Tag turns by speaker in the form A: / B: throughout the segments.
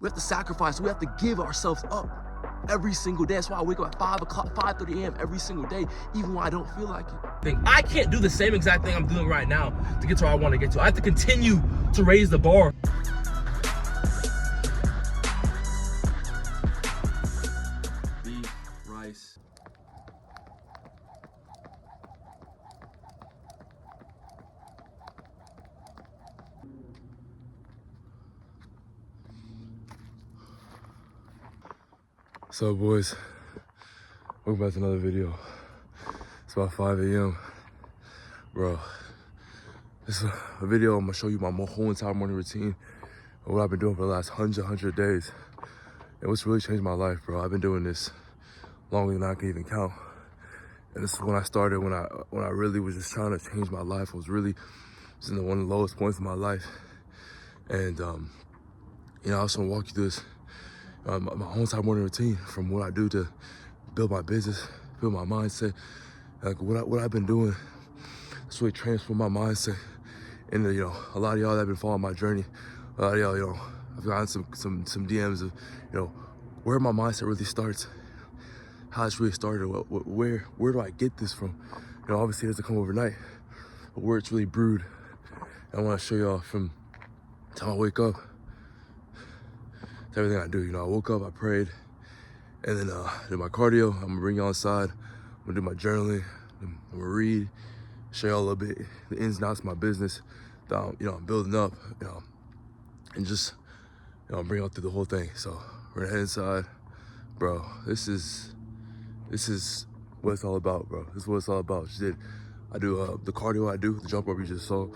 A: We have to sacrifice. We have to give ourselves up every single day. That's why I wake up at 5 o'clock, 5:30 a.m. every single day, even when I don't feel like it. I can't do the same exact thing I'm doing right now to get to where I want to get to. I have to continue to raise the bar. Beef, rice. So boys, welcome back to another video. It's about 5 a.m. Bro, this is a video I'm gonna show you my whole entire morning routine of what I've been doing for the last 100 days. And what's really changed my life, bro. I've been doing this longer than I can even count. And this is when I started, when I really was just trying to change my life. I was really just in one of the lowest points of my life. And you know, I just wanna walk you through this. My whole entire morning routine, from what I do to build my business, build my mindset, like what I've been doing, it's really transformed my mindset. And you know, a lot of y'all that have been following my journey, a lot of y'all, you know, I've gotten some DMs of, you know, where my mindset really starts, how it's really started, where do I get this from? You know, obviously it doesn't come overnight, but where it's really brewed. And I want to show y'all from the time I wake up. It's everything I do. You know, I woke up, I prayed, and then did my cardio. I'm gonna bring y'all inside. I'm gonna do my journaling. I'm gonna read, show y'all a little bit the ins and outs of my business that you know, I'm building up, you know, and just, you know, bring y'all through the whole thing. So we're gonna head inside, bro. This is what it's all about, bro. This is what it's all about. I do the cardio I do, the jump rope you just saw.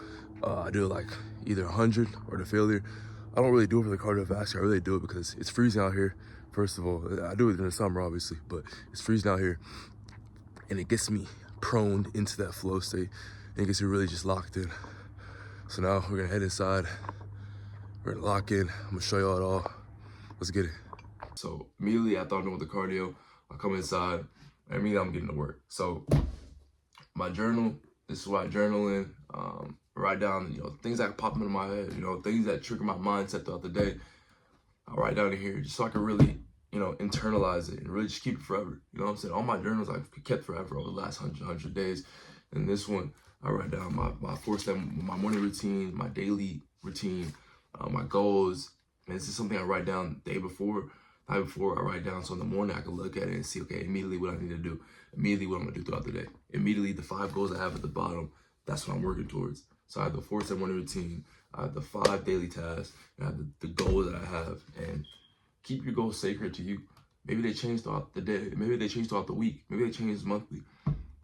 A: I do like either 100 or the failure. I don't really do it for the cardiovascular. I really do it because it's freezing out here. First of all, I do it in the summer, obviously, but it's freezing out here, and it gets me prone into that flow state, and it gets me really just locked in. So now we're gonna head inside. We're gonna lock in. I'm gonna show y'all it all. Let's get it. So immediately after I'm done with the cardio, I come inside, and immediately I'm getting to work. So my journal, this is what I journal in. Write down, you know, things that pop into my head, you know, things that trigger my mindset throughout the day. I'll write down in here just so I can really, you know, internalize it and really just keep it forever. You know what I'm saying? All my journals I've kept forever over the last 100 days. And this one, I write down my 4-step, my morning routine, my daily routine, my goals. And this is something I write down the night before I write down, so in the morning I can look at it and see, okay, immediately what I need to do, immediately what I'm gonna do throughout the day, immediately the 5 goals I have at the bottom, that's what I'm working towards. So I have the 4-step morning routine, I have the 5 daily tasks, and I have the goals that I have. And keep your goals sacred to you. Maybe they change throughout the day, maybe they change throughout the week, maybe they change monthly.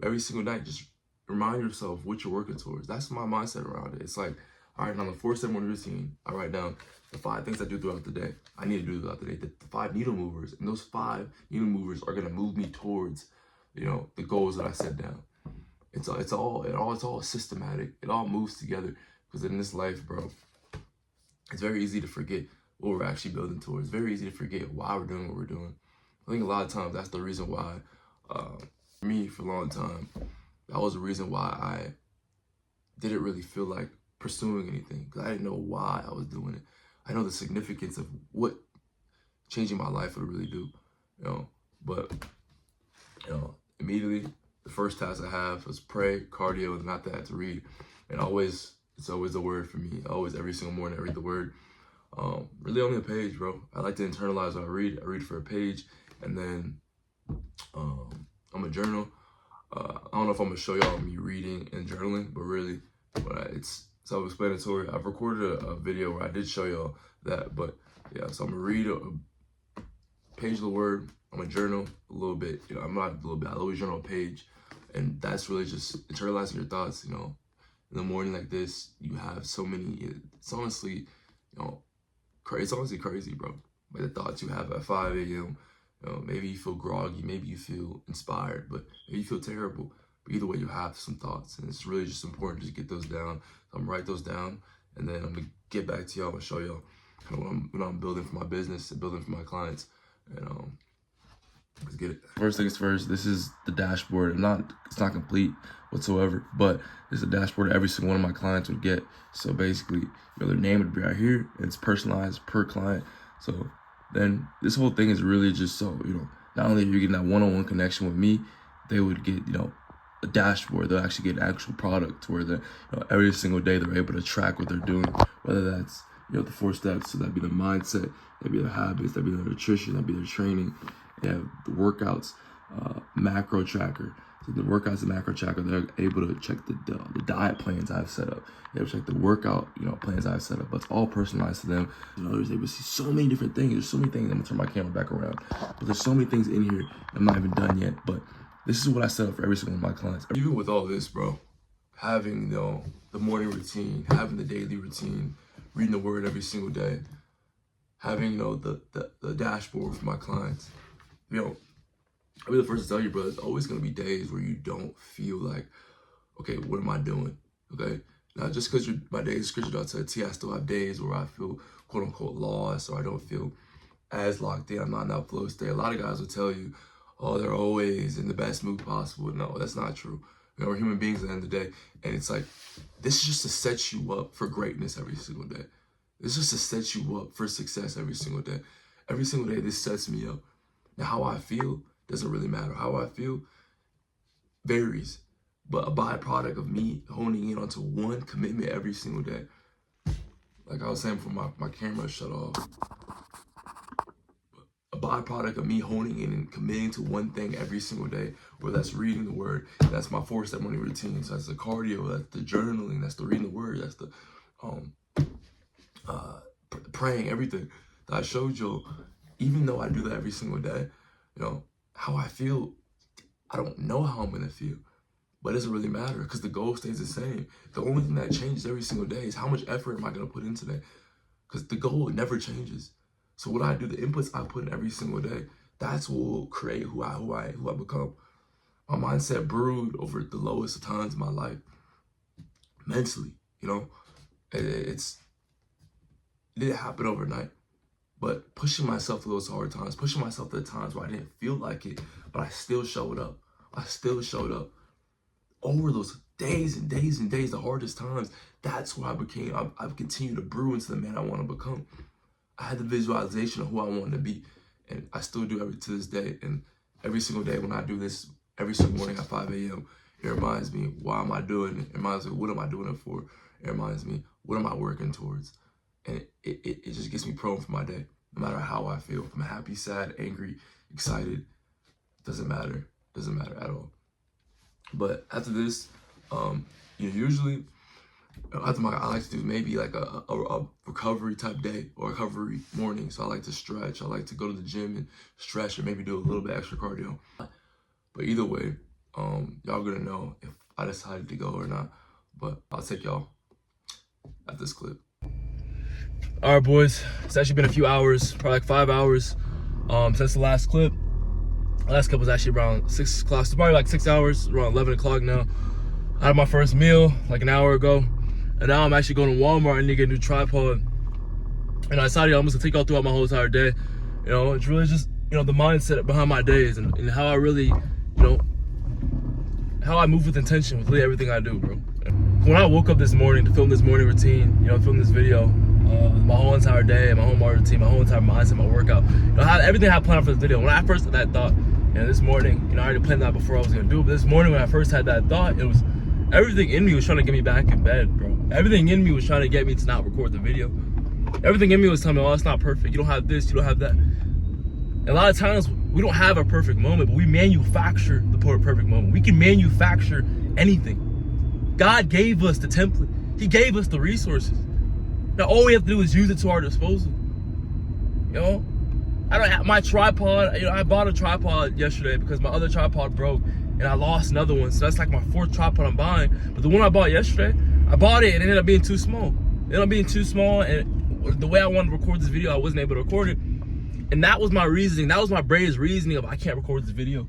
A: Every single night, just remind yourself what you're working towards. That's my mindset around it. It's like, all right, on the 4-step morning routine, I write down the 5 things I do throughout the day. I need to do throughout the day, the 5 needle movers. And those 5 needle movers are gonna move me towards, you know, the goals that I set down. It's all systematic. It all moves together. Because in this life, bro, it's very easy to forget what we're actually building towards. It's very easy to forget why we're doing what we're doing. I think a lot of times that's the reason why, me for a long time, that was the reason why I didn't really feel like pursuing anything, because I didn't know why I was doing it. I know the significance of what changing my life would really do, you know. But, you know, immediately the first task I have is pray, cardio, and after that to read. And it's always a word for me. Always, every single morning I read the word. Really only a page, bro. I like to internalize what I read. I read for a page, and then I'm a journal. I don't know if I'm gonna show y'all me reading and journaling, but really, it's self-explanatory. I've recorded a video where I did show y'all that, but yeah. So I'm gonna read a page of the word. I'm gonna journal a little bit. You know, I'm not a little bit. I always journal a page, and that's really just internalizing your thoughts. You know, in the morning like this, you have so many. It's honestly, you know, it's honestly crazy, bro. Like the thoughts you have at 5 a.m. You know, maybe you feel groggy, maybe you feel inspired, but maybe you feel terrible. But either way, you have some thoughts, and it's really just important to get those down. So I'm gonna write those down, and then I'm gonna get back to y'all and show y'all kind of what I'm building for my business and building for my clients. And let's get it. First things first, this is the dashboard. It's not complete whatsoever, but it's a dashboard every single one of my clients would get. So basically, you know, their name would be right here, and it's personalized per client. So then this whole thing is really just so, not only are you getting that one-on-one connection with me, they would get, a dashboard. They'll actually get an actual product where they're, every single day they're able to track what they're doing, whether that's, the 4 steps. So that'd be the mindset, that'd be their habits, that'd be their nutrition, that'd be their training. They have the workouts, macro tracker. So the workouts and macro tracker, they're able to check the diet plans I've set up. They'll check the workout, plans I've set up. But it's all personalized to them. They're able to see so many different things. There's so many things. I'm gonna turn my camera back around. But there's so many things in here I'm not even done yet. But this is what I set up for every single one of my clients. Even with all this, bro, having the morning routine, having the daily routine, reading the word every single day, having the dashboard for my clients, I'll be the first to tell you, bro, there's always gonna be days where you don't feel like, okay, what am I doing? Okay, not just because my days scheduled out to a T, I still have days where I feel quote unquote lost, or I don't feel as locked in. I'm not in that flow state. A lot of guys will tell you, oh, they're always in the best mood possible. No, that's not true. We're human beings at the end of the day, and it's like, this is just to set you up for greatness every single day. It's just to set you up for success every single day. Every single day, this sets me up. Now, how I feel doesn't really matter. How I feel varies, but a byproduct of me honing in onto one commitment every single day. Like I was saying before my camera shut off, a byproduct of me honing in and committing to one thing every single day, whether that's reading the word, that's my 4-step morning routine, so that's the cardio, that's the journaling, that's the reading the word, that's the praying, everything that I showed you. Even though I do that every single day, how I feel, I don't know how I'm gonna feel, but it doesn't really matter because the goal stays the same. The only thing that changes every single day is how much effort am I gonna put in today, because the goal never changes. So what I do, the inputs I put in every single day, that's what will create who I become. My mindset brewed over the lowest of times in my life, mentally. It didn't happen overnight. But pushing myself through those hard times, pushing myself to the times where I didn't feel like it, but I still showed up. I still showed up. Over those days and days and days, the hardest times, that's where I became. I've continued to brew into the man I want to become. I had the visualization of who I wanted to be, and I still do to this day. And every single day when I do this, every single morning at 5 a.m., it reminds me, why am I doing it? It reminds me, what am I doing it for? It reminds me, what am I working towards? And it just gets me prone for my day, no matter how I feel. If I'm happy, sad, angry, excited, doesn't matter at all. But after this, usually, after I like to do maybe like a recovery type day or recovery morning. So I like to stretch. I like to go to the gym and stretch, or maybe do a little bit extra cardio. But either way, y'all gonna know if I decided to go or not. But I'll take y'all at this clip. All right, boys, it's actually been a few hours, probably like 5 hours since the last clip. The last clip was actually around 6 o'clock, so probably like 6 hours, around 11 o'clock now. I had my first meal like an hour ago, and now I'm actually going to Walmart and need to get a new tripod. And I decided I'm just gonna take y'all throughout my whole entire day. It's really just, the mindset behind my days and how I really, how I move with intention with really everything I do, bro. When I woke up this morning to film this morning routine, film this video, my whole entire day, my whole morning routine, my whole entire mindset, my workout, everything I had planned for this video. When I first had that thought, this morning, I already planned that before I was gonna do it, but this morning when I first had that thought, it was, everything in me was trying to get me back in bed, bro. Everything in me was trying to get me to not record the video. Everything in me was telling me, oh, it's not perfect. You don't have this, you don't have that. And a lot of times, we don't have a perfect moment, but we manufacture the perfect moment. We can manufacture anything. God gave us the template. He gave us the resources. Now all we have to do is use it to our disposal. I don't have my tripod. I bought a tripod yesterday because my other tripod broke and I lost another one. So that's like my 4th tripod I'm buying. But the one I bought yesterday, I bought it and it ended up being too small. It ended up being too small, and the way I wanted to record this video, I wasn't able to record it. And that was my reasoning. That was my brain's reasoning of I can't record this video.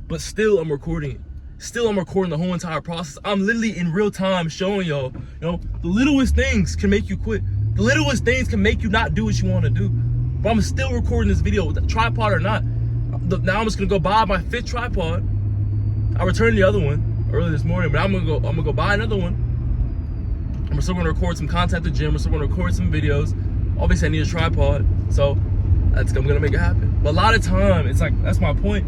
A: But still I'm recording it. Still, I'm recording the whole entire process. I'm literally in real time showing y'all, the littlest things can make you quit. The littlest things can make you not do what you want to do. But I'm still recording this video with a tripod or not. Now I'm just gonna go buy my 5th tripod. I returned the other one early this morning, but I'm gonna go buy another one. And we're still gonna record some content at the gym. We're still gonna record some videos. Obviously, I need a tripod. So
B: I'm gonna make it happen. But a lot of time, it's like, that's my point.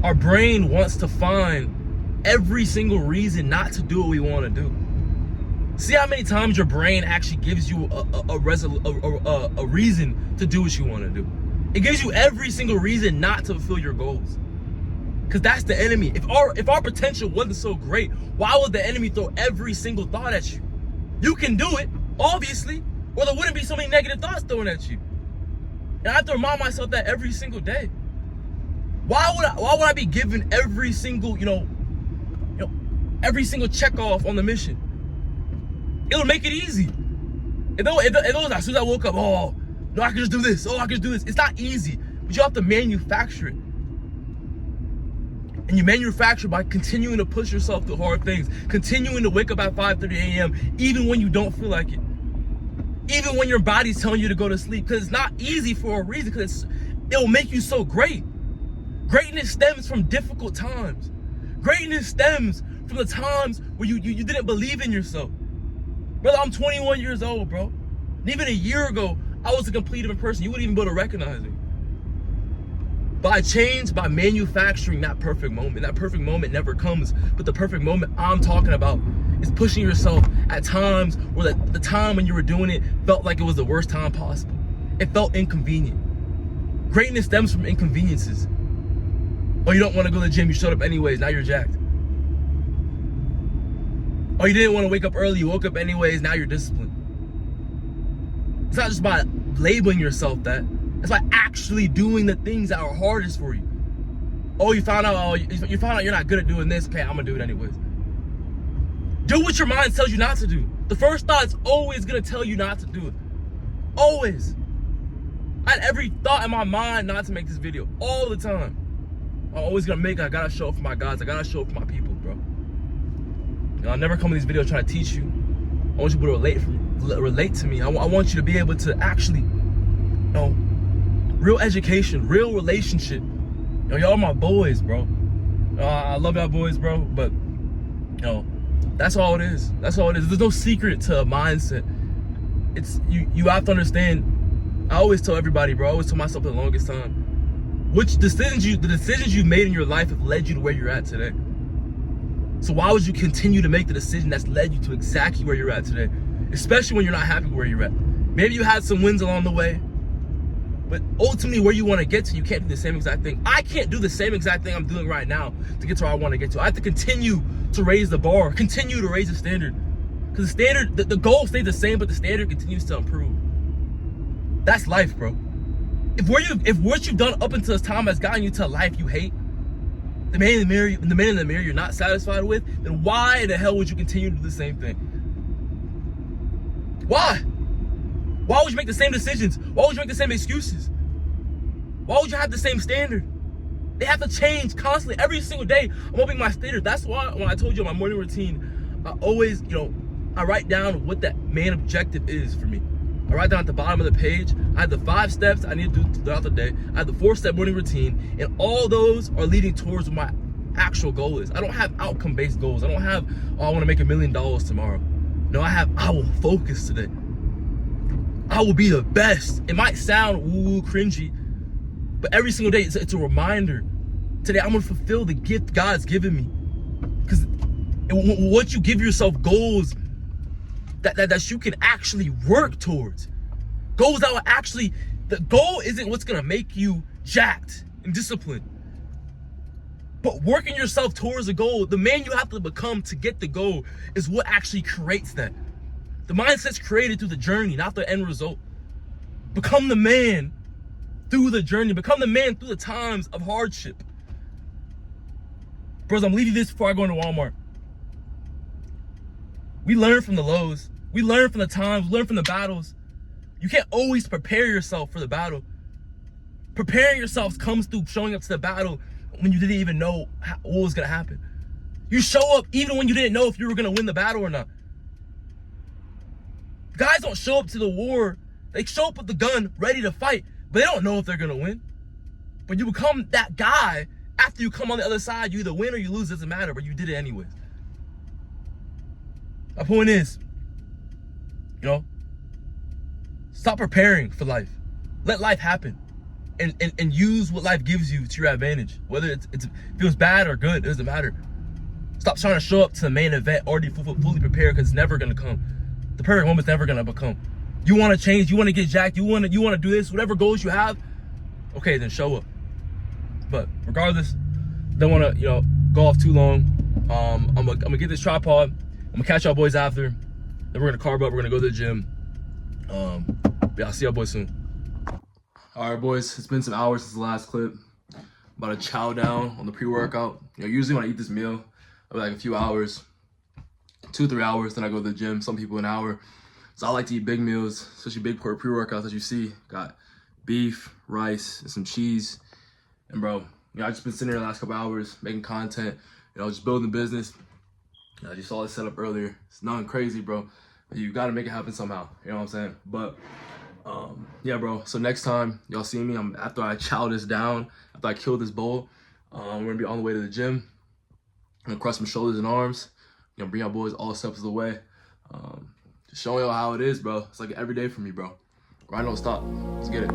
B: Our brain wants to find every single reason not to do what we want to do. See how many times your brain actually gives you a reason to do what you want to do. It gives you every single reason not to fulfill your goals. Because that's the enemy. If our potential wasn't so great, why would the enemy throw every single thought at you? You can do it, obviously, or there wouldn't be so many negative thoughts thrown at you. And I have to remind myself that every single day. Why would I be given every single, every single check off on the mission? It'll make it easy. If it was as soon as I woke up, oh, no, I can just do this. Oh, I can just do this. It's not easy, but you have to manufacture it. And you manufacture by continuing to push yourself through hard things, continuing to wake up at 5:30 a.m. even when you don't feel like it. Even when your body's telling you to go to sleep, because it's not easy for a reason, because it'll make you so great. Greatness stems from difficult times. Greatness stems from the times where you didn't believe in yourself. Brother, I'm 21 years old, bro. And even a year ago, I was a complete different person. You wouldn't even be able to recognize me. But I changed by manufacturing that perfect moment. That perfect moment never comes, but the perfect moment I'm talking about is pushing yourself at times where the time when you were doing it felt like it was the worst time possible. It felt inconvenient. Greatness stems from inconveniences. Oh, you don't want to go to the gym, you showed up anyways, now you're jacked. Oh, you didn't want to wake up early, you woke up anyways, now you're disciplined. It's not just by labeling yourself that, it's by actually doing the things that are hardest for you. Oh, you found out you're not good at doing this, okay, I'm gonna do it anyways. Do what your mind tells you not to do. The first thought's always gonna tell you not to do it. Always. I had every thought in my mind not to make this video, all the time. I'm always gonna make it. I gotta show up for my guys. I gotta show up for my people, bro. I'll never come to these videos trying to teach you. I want you to relate to me. I want you to be able to actually, real education, real relationship. Y'all are my boys, bro. I love y'all boys, bro. But, that's all it is. That's all it is. There's no secret to a mindset. It's you have to understand. I always tell everybody, bro. I always tell myself for the longest time. The decisions you've made in your life have led you to where you're at today. So why would you continue to make the decision that's led you to exactly where you're at today? Especially when you're not happy where you're at. Maybe you had some wins along the way, but ultimately where you want to get to, you can't do the same exact thing. I can't do the same exact thing I'm doing right now to get to where I want to get to. I have to continue to raise the bar, continue to raise the standard. Because the standard, the goal stays the same, but the standard continues to improve. That's life, bro. If what you've done up until this time has gotten you to a life you hate, the man in the mirror you're not satisfied with, then why in the hell would you continue to do the same thing? Why? Why would you make the same decisions? Why would you make the same excuses? Why would you have the same standard? They have to change constantly. Every single day, I'm upping my standard. That's why when I told you my morning routine, I always, I write down what that main objective is for me. I write down at the bottom of the page, I have the 5 steps I need to do throughout the day. I have the 4-step morning routine, and all those are leading towards what my actual goal is. I don't have outcome-based goals. I don't have, I want to make $1 million tomorrow. No, I will focus today. I will be the best. It might sound cringy, but every single day it's a reminder. Today I'm gonna fulfill the gift God's given me. Because once you give yourself goals that you can actually work towards, goals that will actually, the goal isn't what's gonna make you jacked and disciplined, but working yourself towards a goal, the man you have to become to get the goal is what actually creates that. The mindset's created through the journey, not the end result. Become the man through the journey. Become the man through the times of hardship. Bros, I'm leaving this before I go into Walmart. We learn from the lows. We learn from the times. We learn from the battles. You can't always prepare yourself for the battle. Preparing yourself comes through showing up to the battle when you didn't even know what was going to happen. You show up even when you didn't know if you were going to win the battle or not. Guys don't show up to the war. They show up with the gun, ready to fight, but they don't know if they're going to win. But you become that guy after you come on the other side. You either win or you lose, doesn't matter, but you did it anyways. My point is, stop preparing for life. Let life happen. and use what life gives you to your advantage. Whether it feels bad or good, it doesn't matter. Stop trying to show up to the main event already fully prepared, because it's never gonna come. The perfect moment's never gonna become. You want to change, you want to get jacked, you want to do this, whatever goals you have. Okay, then show up. But regardless, don't want to go off too long. I'm gonna get this tripod. I'm gonna catch y'all boys after. Then we're gonna carb up. We're gonna go to the gym. Yeah, I'll see y'all boys soon. All right, boys. It's been some hours since the last clip. About to chow down on the pre-workout. Usually when I eat this meal, I'll be like a few hours, 2-3 hours. Then I go to the gym. Some people an hour. So I like to eat big meals, especially big pre-workouts. As you see, got beef, rice, and some cheese. And bro, I just been sitting here the last couple hours making content. Just building business. I just saw this setup earlier. It's nothing crazy, bro. You gotta make it happen somehow. You know what I'm saying? But yeah, bro. So next time y'all see me, after I chow this down, after I kill this bowl, we're gonna be on the way to the gym. I'm gonna cross my shoulders and arms. Bring y'all boys all steps of the way. Just showing y'all how it is, bro. It's like every day for me, bro. Grind don't stop. Let's get it.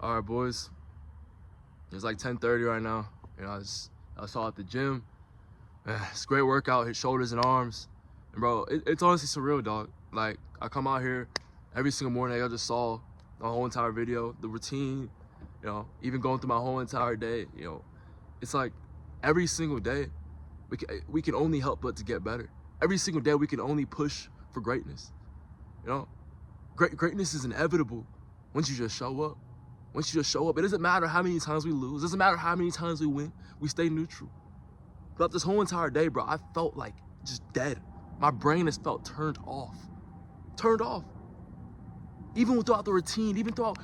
B: All right, boys. It's like 10:30 right now. I saw at the gym. It's a great workout. Hit shoulders and arms. And bro, it's honestly surreal, dog. Like, I come out here every single morning. Like I just saw the whole entire video, the routine. Even going through my whole entire day. It's like every single day we can only help but to get better. Every single day we can only push for greatness. Greatness is inevitable once you just show up. Once you just show up, it doesn't matter how many times we lose. It doesn't matter how many times we win. We stay neutral. Throughout this whole entire day, bro, I felt like just dead. My brain has felt turned off. Turned off. Even throughout the routine, even throughout,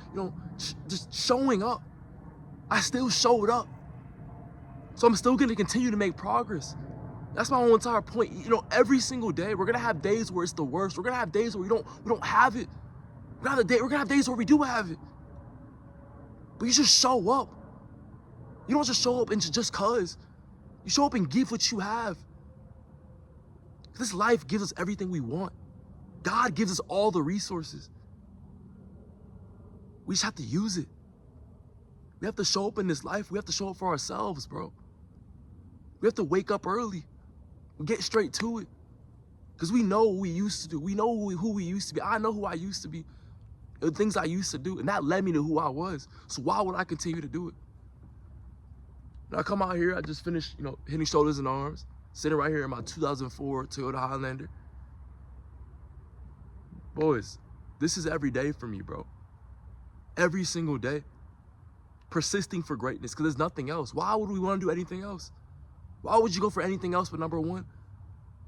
B: just showing up. I still showed up. So I'm still gonna continue to make progress. That's my whole entire point. Every single day, we're gonna have days where it's the worst. We're gonna have days where we don't have it. We're gonna have days where we do have it. But you just show up. You don't just show up and just cause. You show up and give what you have. This life gives us everything we want. God gives us all the resources. We just have to use it. We have to show up in this life. We have to show up for ourselves, bro.
A: We have to wake up early. Get straight to it. Because we know what we used to do. We know who we used to be. I know who I used to be. The things I used to do. And that led me to who I was. So why would I continue to do it? When I come out here, I just finished, hitting shoulders and arms. Sitting right here in my 2004 Toyota Highlander. Boys, this is every day for me, bro. Every single day. Persisting for greatness, because there's nothing else. Why would we want to do anything else? Why would you go for anything else but number one?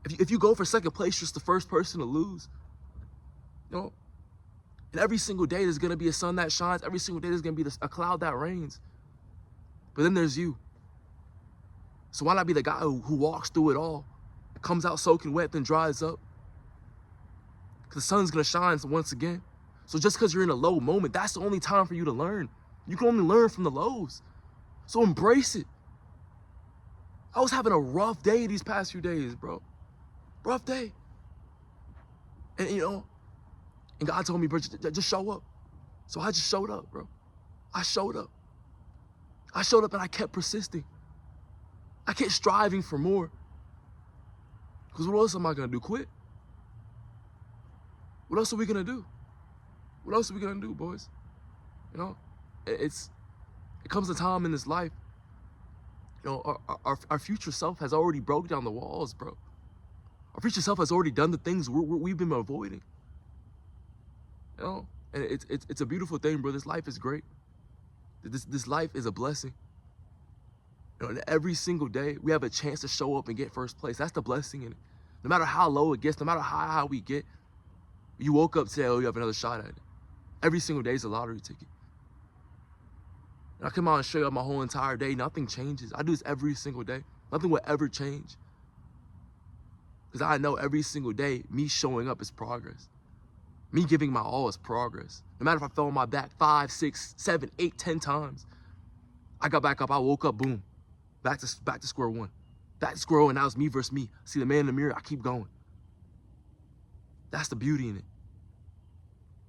A: If you go for second place, you're just the first person to lose. And every single day there's going to be a sun that shines. Every single day there's going to be a cloud that rains. But then there's you. So why not be the guy who walks through it all, comes out soaking wet, then dries up? Because the sun's going to shine once again. So just because you're in a low moment, that's the only time for you to learn. You can only learn from the lows. So embrace it. I was having a rough day these past few days, bro. Rough day. And and God told me, bro, just show up. So I just showed up, bro. I showed up. I showed up and I kept persisting. I kept striving for more. Because what else am I going to do? Quit? What else are we going to do? What else are we going to do, boys? It comes a time in this life, our future self has already broke down the walls, bro. Our future self has already done the things we've been avoiding. And it's a beautiful thing, bro. This life is great. This life is a blessing. And every single day we have a chance to show up and get first place. That's the blessing in it. No matter how low it gets, no matter how high we get, you woke up today, you have another shot at it. Every single day is a lottery ticket. And I come out and show up my whole entire day. Nothing changes. I do this every single day. Nothing will ever change. Because I know every single day, me showing up is progress. Me giving my all is progress. No matter if I fell on my back 5, 6, 7, 8, 10 times. I got back up, I woke up, boom. Back to square one. Back to square one, now it's me versus me. See the man in the mirror, I keep going. That's the beauty in it.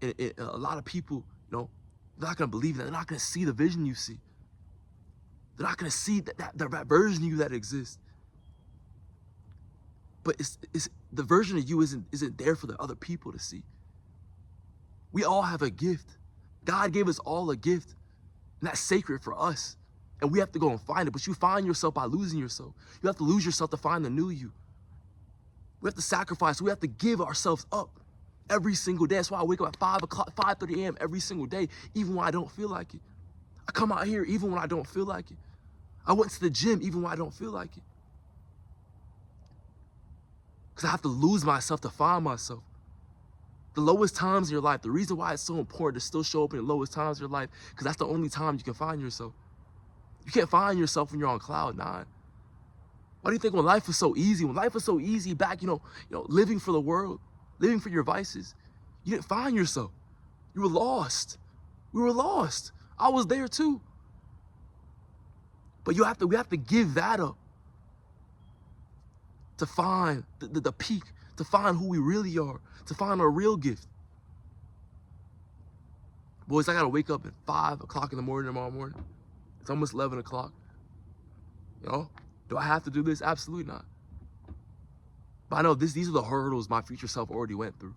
A: And a lot of people, they're not going to believe that. They're not going to see the vision you see. They're not going to see that version of you that exists. But it's the version of you isn't there for the other people to see. We all have a gift. God gave us all a gift. And that's sacred for us. And we have to go and find it. But you find yourself by losing yourself. You have to lose yourself to find the new you. We have to sacrifice. We have to give ourselves up every single day. That's why I wake up at 5 o'clock, 5:30 a.m. every single day, even when I don't feel like it. I come out here even when I don't feel like it. I went to the gym even when I don't feel like it. Because I have to lose myself to find myself. The lowest times in your life, the reason why it's so important to still show up in the lowest times of your life, because that's the only time you can find yourself. You can't find yourself when you're on cloud 9. Why do you think when life was so easy, back, living for the world, living for your vices, you didn't find yourself. You were lost. We were lost. I was there too. But we have to give that up to find the peak, to find who we really are, to find our real gift. Boys, I gotta wake up at 5 o'clock in the morning tomorrow morning. It's almost 11 o'clock. Do I have to do this? Absolutely not. But I know these are the hurdles my future self already went through.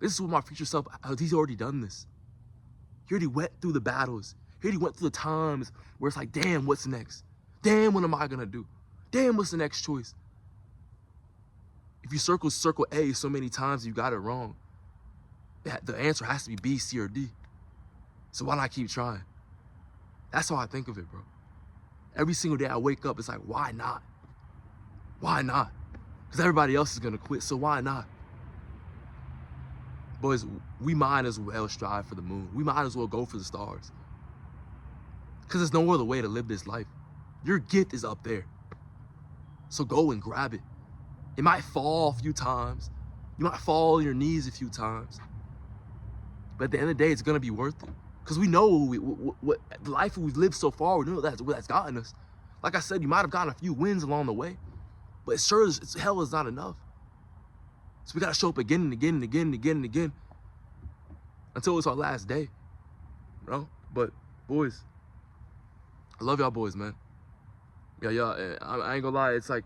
A: This is what my future self, he's already done this. He already went through the battles. He already went through the times where it's like, damn, what's next? Damn, what am I gonna do? Damn, what's the next choice? If you circle A so many times you got it wrong, the answer has to be B, C, or D. So why not keep trying? That's how I think of it, bro. Every single day I wake up, it's like, why not? Why not? Because everybody else is gonna quit, so why not? Boys, we might as well strive for the moon. We might as well go for the stars. Because there's no other way to live this life. Your gift is up there. So go and grab it. It might fall a few times. You might fall on your knees a few times. But at the end of the day, it's gonna be worth it. Because we know what the life we've lived so far, we know that's gotten us. Like I said, you might have gotten a few wins along the way, but it sure as hell is not enough. So we gotta show up again and again and again and again and again until it's our last day, But boys, I love y'all boys, man. Yeah, I ain't gonna lie, it's like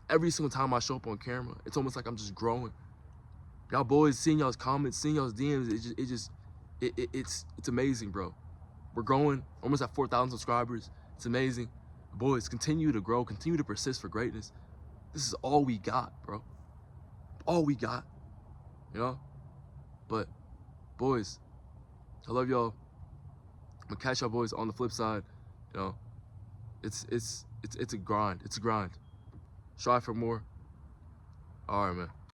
A: every single time I show up on camera, it's almost like I'm just growing. Y'all boys, seeing y'all's comments, seeing y'all's DMs, it's amazing, bro. We're growing, almost at 4,000 subscribers. It's amazing. Boys, continue to grow, continue to persist for greatness. This is all we got, bro. All we got, you know? But, boys, I love y'all. I'm gonna catch y'all boys on the flip side, you know? It's a grind. It's a grind. Strive for more. All right, man.